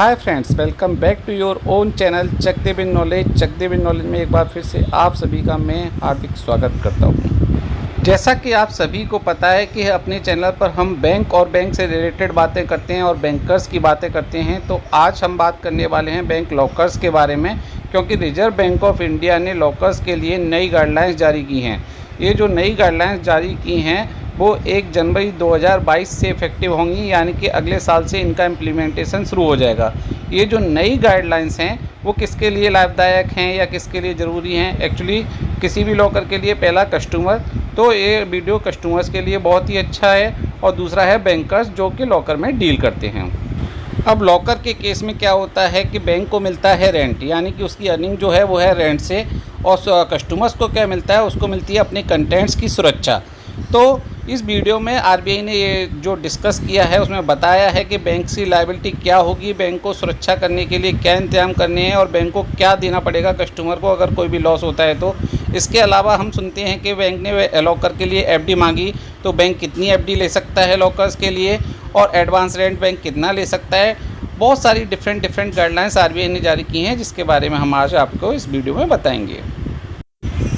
Hi friends, welcome back to your own channel चकदेव in knowledge. चकदेव in knowledge में एक बार फिर से आप सभी का मैं हार्दिक स्वागत करता हूं। जैसा कि आप सभी को पता है कि अपने चैनल पर हम बैंक और बैंक से रिलेटेड बातें करते हैं और बैंकर्स की बातें करते हैं। तो आज हम बात करने वाले हैं बैंक लॉकर्स के बारे में, क्योंकि रिजर्व बैंक ऑफ इंडिया ने लॉकर्स के लिए नई गाइडलाइंस जारी की हैं। ये जो नई गाइडलाइंस जारी की हैं वो 1 जनवरी 2022 से इफ़ेक्टिव होंगी, यानी कि अगले साल से इनका इम्प्लीमेंटेशन शुरू हो जाएगा। ये जो नई गाइडलाइंस हैं वो किसके लिए लाभदायक हैं या किसके लिए ज़रूरी हैं? एक्चुअली किसी भी लॉकर के लिए पहला कस्टमर, तो ये वीडियो कस्टमर्स के लिए बहुत ही अच्छा है, और दूसरा है बैंकर्स जो कि लॉकर में डील करते हैं। अब लॉकर के केस में क्या होता है कि बैंक को मिलता है रेंट, यानी कि उसकी अर्निंग जो है वो है रेंट से, और कस्टमर्स को क्या मिलता है, उसको मिलती है अपने कंटेंट्स की सुरक्षा। तो इस वीडियो में आरबीआई ने ये जो डिस्कस किया है उसमें बताया है कि बैंक की लायबिलिटी क्या होगी, बैंक को सुरक्षा करने के लिए क्या इंतजाम करने हैं और बैंक को क्या देना पड़ेगा कस्टमर को अगर कोई भी लॉस होता है तो। इसके अलावा हम सुनते हैं कि बैंक ने लॉकर के लिए एफडी मांगी, तो बैंक कितनी एफडी ले सकता है लॉकर्स के लिए, और एडवांस रेंट बैंक कितना ले सकता है। बहुत सारी डिफरेंट गाइडलाइंस आरबीआई ने जारी की हैं, जिसके बारे में हम आज आपको इस वीडियो में बताएंगे।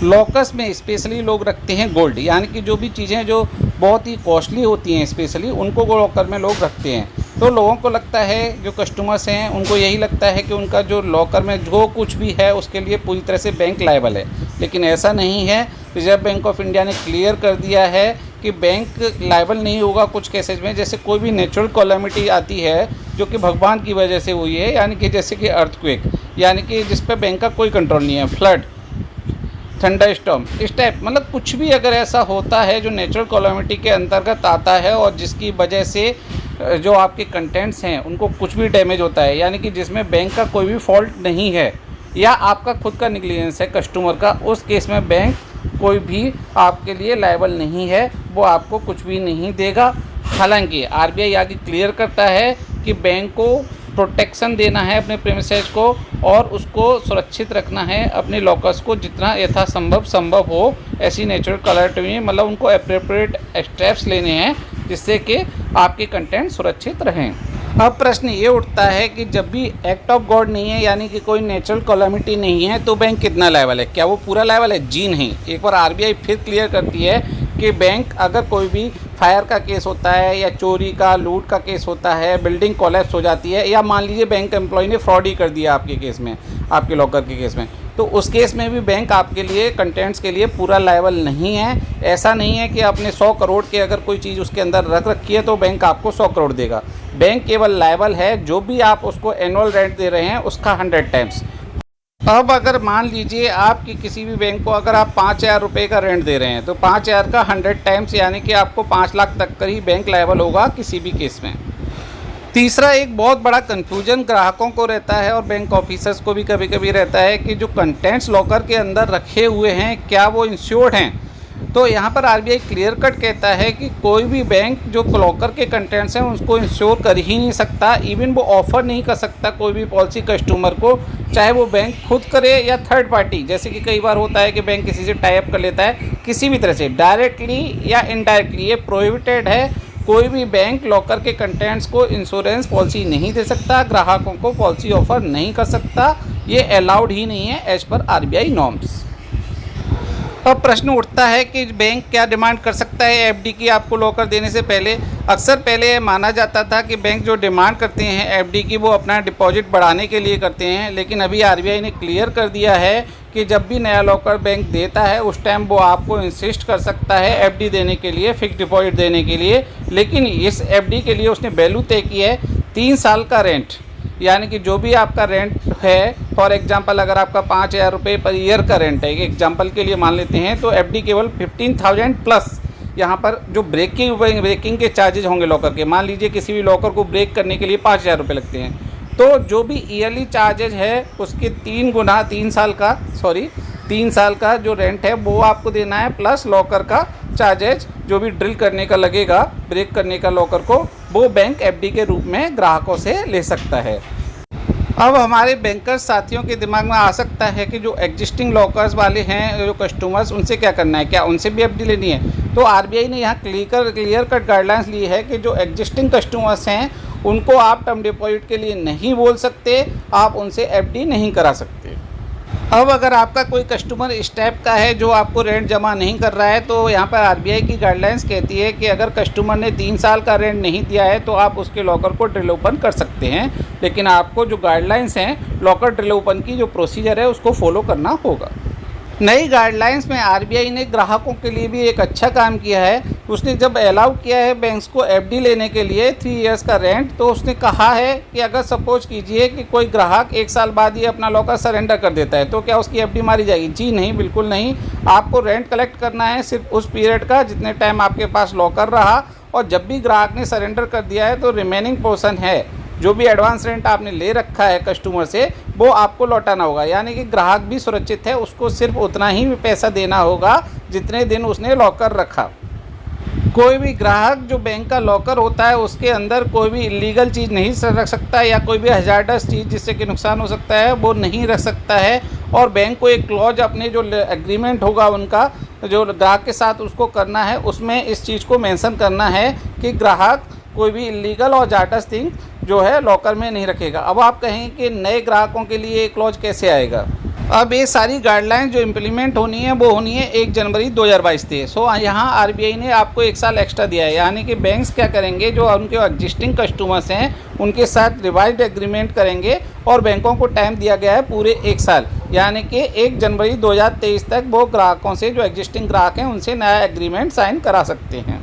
लॉकर्स में स्पेशली लोग रखते हैं गोल्ड, यानी कि जो भी चीज़ें जो बहुत ही कॉस्टली होती हैं स्पेशली उनको लॉकर में लोग रखते हैं। तो लोगों को लगता है, जो कस्टमर्स हैं उनको यही लगता है कि उनका जो लॉकर में जो कुछ भी है उसके लिए पूरी तरह से बैंक लायबल है, लेकिन ऐसा नहीं है। रिजर्व बैंक ऑफ इंडिया ने क्लियर कर दिया है कि बैंक लायबल नहीं होगा कुछ केसेज में। जैसे कोई भी नेचुरल कैलामिटी आती है जो कि भगवान की वजह से हुई है, यानी कि जैसे कि अर्थक्वेक, यानी कि जिस पर बैंक का कोई कंट्रोल नहीं है, फ्लड, थंडर स्टॉर्म, इस टाइप, मतलब कुछ भी अगर ऐसा होता है जो नेचुरल कैलामिटी के अंतर्गत आता है और जिसकी वजह से जो आपके कंटेंट्स हैं उनको कुछ भी डैमेज होता है, यानी कि जिसमें बैंक का कोई भी फॉल्ट नहीं है या आपका खुद का निग्लिजेंस है कस्टमर का, उस केस में बैंक कोई भी आपके लिए लायबल नहीं है, वो आपको कुछ भी नहीं देगा। हालांकि आरबीआई आगे क्लियर करता है कि बैंक को प्रोटेक्शन देना है अपने प्रीमिसेस को और उसको सुरक्षित रखना है अपने लॉकर्स को जितना यथासंभव हो। ऐसी नेचुरल कैलामिटी में मतलब उनको एप्रोप्रिएट स्टेप्स लेने हैं जिससे कि आपके कंटेंट सुरक्षित रहें। अब प्रश्न ये उठता है कि जब भी एक्ट ऑफ गॉड नहीं है, यानी कि कोई नेचुरल कैलामिटी नहीं है, तो बैंक कितना लायबल है? क्या वो पूरा लायबल है? जी नहीं। एक बार आरबीआई फिर क्लियर करती है कि बैंक अगर कोई भी फायर का केस होता है या चोरी का, लूट का केस होता है, बिल्डिंग कोलैप्स हो जाती है, या मान लीजिए बैंक एम्प्लॉय ने फ्रॉड ही कर दिया आपके केस में, आपके लॉकर के केस में, तो उस केस में भी बैंक आपके लिए कंटेंट्स के लिए पूरा लायबल नहीं है। ऐसा नहीं है कि आपने 100 करोड़ की अगर कोई चीज़ उसके अंदर रख रखी है तो बैंक आपको 100 करोड़ देगा। बैंक केवल लायबल है जो भी आप उसको एनुअल रेंट दे रहे हैं उसका 100 टाइम्स। अब अगर मान लीजिए आपकी किसी भी बैंक को अगर आप 5,000 रुपये का रेंट दे रहे हैं तो 5,000 का 100 टाइम्स, यानी कि आपको 5 लाख तक का ही बैंक लायबल होगा किसी भी केस में। तीसरा एक बहुत बड़ा कन्फ्यूजन ग्राहकों को रहता है और बैंक ऑफिसर्स को भी कभी कभी रहता है कि जो कंटेंट्स लॉकर के अंदर रखे हुए हैं क्या वो इंश्योर्ड हैं। तो यहाँ पर आरबीआई क्लियर कट कहता है कि कोई भी बैंक जो लॉकर के कंटेंट्स हैं उसको इंश्योर कर ही नहीं सकता, इवन वो ऑफ़र नहीं कर सकता कोई भी पॉलिसी कस्टमर को, चाहे वो बैंक खुद करे या थर्ड पार्टी। जैसे कि कई बार होता है कि बैंक किसी से टाई अप कर लेता है, किसी भी तरह से डायरेक्टली या इनडायरेक्टली, ये प्रोहिबिटेड है। कोई भी बैंक लॉकर के कंटेंट्स को इंश्योरेंस पॉलिसी नहीं दे सकता, ग्राहकों को पॉलिसी ऑफर नहीं कर सकता, ये अलाउड ही नहीं है एज पर आरबीआई नॉर्म्स। अब प्रश्न उठता है कि बैंक क्या डिमांड कर सकता है एफडी की आपको लॉकर देने से पहले। अक्सर पहले माना जाता था कि बैंक जो डिमांड करते हैं एफडी की वो अपना डिपॉजिट बढ़ाने के लिए करते हैं, लेकिन अभी आरबीआई ने क्लियर कर दिया है कि जब भी नया लॉकर बैंक देता है उस टाइम वो आपको इंसिस्ट कर सकता है एफडी देने के लिए, फिक्स डिपॉजिट देने के लिए। लेकिन इस एफडी के लिए उसने वैल्यू तय की है 3 साल का रेंट, यानी कि जो भी आपका रेंट है, फॉर एग्जांपल अगर आपका 5,000 रुपये पर ईयर का रेंट है, एक एग्जांपल के लिए मान लेते हैं, तो एफडी केवल 15,000 प्लस यहाँ पर जो ब्रेकिंग के चार्जेज होंगे लॉकर के। मान लीजिए किसी भी लॉकर को ब्रेक करने के लिए 5,000 रुपये लगते हैं, तो जो भी ईयरली चार्जेज है उसके 3 गुना 3 साल का जो रेंट है वो आपको देना है, प्लस लॉकर का चार्जेज जो भी ड्रिल करने का लगेगा, ब्रेक करने का लॉकर को, वो बैंक एफडी के रूप में ग्राहकों से ले सकता है। अब हमारे बैंकर्स साथियों के दिमाग में आ सकता है कि जो एग्जिस्टिंग लॉकर्स वाले हैं जो कस्टमर्स, उनसे क्या करना है, क्या उनसे भी एफडी लेनी है? तो आरबीआई ने यहाँ क्लियर कट गाइडलाइंस ली है कि जो एग्जिस्टिंग कस्टमर्स हैं उनको आप टर्म डिपॉजिट के लिए नहीं बोल सकते, आप उनसे एफडी नहीं करा सकते। अब अगर आपका कोई कस्टमर इस टाइप का है जो आपको रेंट जमा नहीं कर रहा है, तो यहाँ पर आरबीआई की गाइडलाइंस कहती है कि अगर कस्टमर ने 3 साल का रेंट नहीं दिया है तो आप उसके लॉकर को ड्रिल ओपन कर सकते हैं। लेकिन आपको जो गाइडलाइंस हैं लॉकर ड्रिल ओपन की जो प्रोसीजर है उसको फॉलो करना होगा। नई गाइडलाइंस में आरबीआई ने ग्राहकों के लिए भी एक अच्छा काम किया है। उसने जब अलाउ किया है बैंक्स को एफडी लेने के लिए 3 इयर्स का रेंट, तो उसने कहा है कि अगर सपोज कीजिए कि कोई ग्राहक 1 साल बाद ही अपना लॉकर सरेंडर कर देता है तो क्या उसकी एफडी मारी जाएगी? जी नहीं, बिल्कुल नहीं। आपको रेंट कलेक्ट करना है सिर्फ उस पीरियड का जितने टाइम आपके पास लॉकर रहा, और जब भी ग्राहक ने सरेंडर कर दिया है तो रिमेनिंग पोर्शन है, जो भी एडवांस रेंट आपने ले रखा है कस्टमर से, वो आपको लौटाना होगा। यानी कि ग्राहक भी सुरक्षित है, उसको सिर्फ उतना ही पैसा देना होगा जितने दिन उसने लॉकर रखा। कोई भी ग्राहक जो बैंक का लॉकर होता है उसके अंदर कोई भी इलीगल चीज़ नहीं रख सकता, या कोई भी हजार्डस चीज़ जिससे कि नुकसान हो सकता है वो नहीं रख सकता है। और बैंक को एक क्लॉज अपने जो एग्रीमेंट होगा उनका जो ग्राहक के साथ उसको करना है, उसमें इस चीज़ को मेंशन करना है कि ग्राहक कोई भी इलीगल और हजार्डस थिंग जो है लॉकर में नहीं रखेगा। अब आप कहें कि नए ग्राहकों के लिए क्लॉज कैसे आएगा? अब ये सारी गाइडलाइंस जो इम्प्लीमेंट होनी है वो होनी है 1 जनवरी 2022 से। सो यहाँ आरबीआई ने आपको 1 साल एक्स्ट्रा दिया है। यानी कि बैंक्स क्या करेंगे, जो उनके एग्जिस्टिंग कस्टमर्स हैं उनके साथ रिवाइज्ड एग्रीमेंट करेंगे, और बैंकों को टाइम दिया गया है पूरे 1 साल, यानी कि 1 जनवरी 2023 तक वो ग्राहकों से, जो एग्जिस्टिंग ग्राहक हैं उनसे नया एग्रीमेंट साइन करा सकते हैं।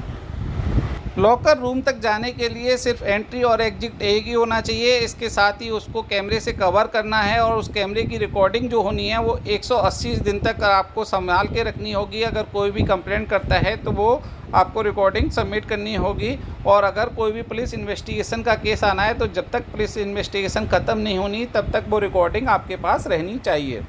लॉकर रूम तक जाने के लिए सिर्फ एंट्री और एग्जिट एक ही होना चाहिए। इसके साथ ही उसको कैमरे से कवर करना है, और उस कैमरे की रिकॉर्डिंग जो होनी है वो 180 दिन तक आपको संभाल के रखनी होगी। अगर कोई भी कंप्लेंट करता है तो वो आपको रिकॉर्डिंग सबमिट करनी होगी। और अगर कोई भी पुलिस इन्वेस्टिगेशन का केस आना है तो जब तक पुलिस इन्वेस्टिगेशन ख़त्म नहीं होनी तब तक वो रिकॉर्डिंग आपके पास रहनी चाहिए।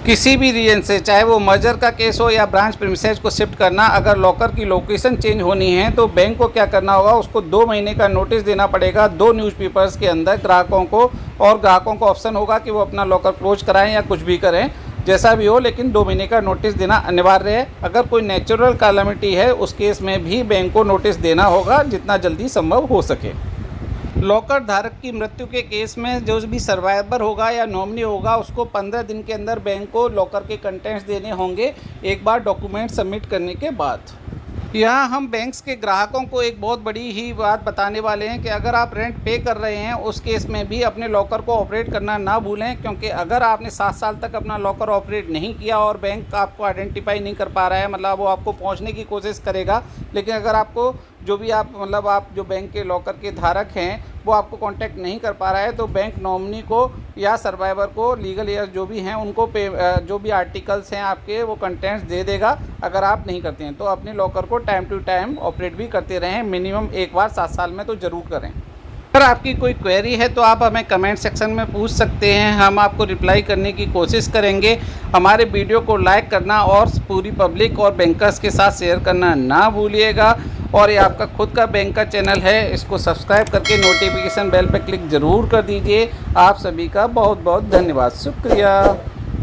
किसी भी रीजन से, चाहे वो मर्जर का केस हो या ब्रांच प्रीमिसेस को शिफ्ट करना, अगर लॉकर की लोकेशन चेंज होनी है तो बैंक को क्या करना होगा, उसको 2 महीने का नोटिस देना पड़ेगा 2 न्यूज़पेपर्स के अंदर ग्राहकों को। और ग्राहकों को ऑप्शन होगा कि वो अपना लॉकर क्लोज कराएं या कुछ भी करें, जैसा भी हो, लेकिन 2 महीने का नोटिस देना अनिवार्य है। अगर कोई नेचुरल कैलामिटी है उस केस में भी बैंक को नोटिस देना होगा जितना जल्दी संभव हो सके। लॉकर धारक की मृत्यु के केस में जो भी सर्वाइवर होगा या नॉमिनी होगा उसको 15 दिन के अंदर बैंक को लॉकर के कंटेंट्स देने होंगे, एक बार डॉक्यूमेंट सबमिट करने के बाद। यहाँ हम बैंक्स के ग्राहकों को एक बहुत बड़ी ही बात बताने वाले हैं कि अगर आप रेंट पे कर रहे हैं उस केस में भी अपने लॉकर को ऑपरेट करना ना भूलें, क्योंकि अगर आपने 7 साल तक अपना लॉकर ऑपरेट नहीं किया और बैंक आपको आइडेंटिफाई नहीं कर पा रहा है, मतलब वो आपको पहुँचने की कोशिश करेगा, लेकिन अगर आपको जो भी आप जो बैंक के लॉकर के धारक हैं वो आपको कांटेक्ट नहीं कर पा रहा है, तो बैंक नॉमिनी को या सर्वाइवर को, लीगल एयर जो भी हैं उनको जो भी आर्टिकल्स हैं आपके वो कंटेंट्स दे देगा। अगर आप नहीं करते हैं तो अपने लॉकर को टाइम टू टाइम ऑपरेट भी करते रहें, मिनिमम एक बार 7 साल में तो ज़रूर करें। अगर आपकी कोई क्वेरी है तो आप हमें कमेंट सेक्शन में पूछ सकते हैं, हम आपको रिप्लाई करने की कोशिश करेंगे। हमारे वीडियो को लाइक करना और पूरी पब्लिक और बैंकर्स के साथ शेयर करना ना भूलिएगा। और ये आपका खुद का बैंक का चैनल है, इसको सब्सक्राइब करके नोटिफिकेशन बेल पर क्लिक ज़रूर कर दीजिए। आप सभी का बहुत बहुत धन्यवाद, शुक्रिया।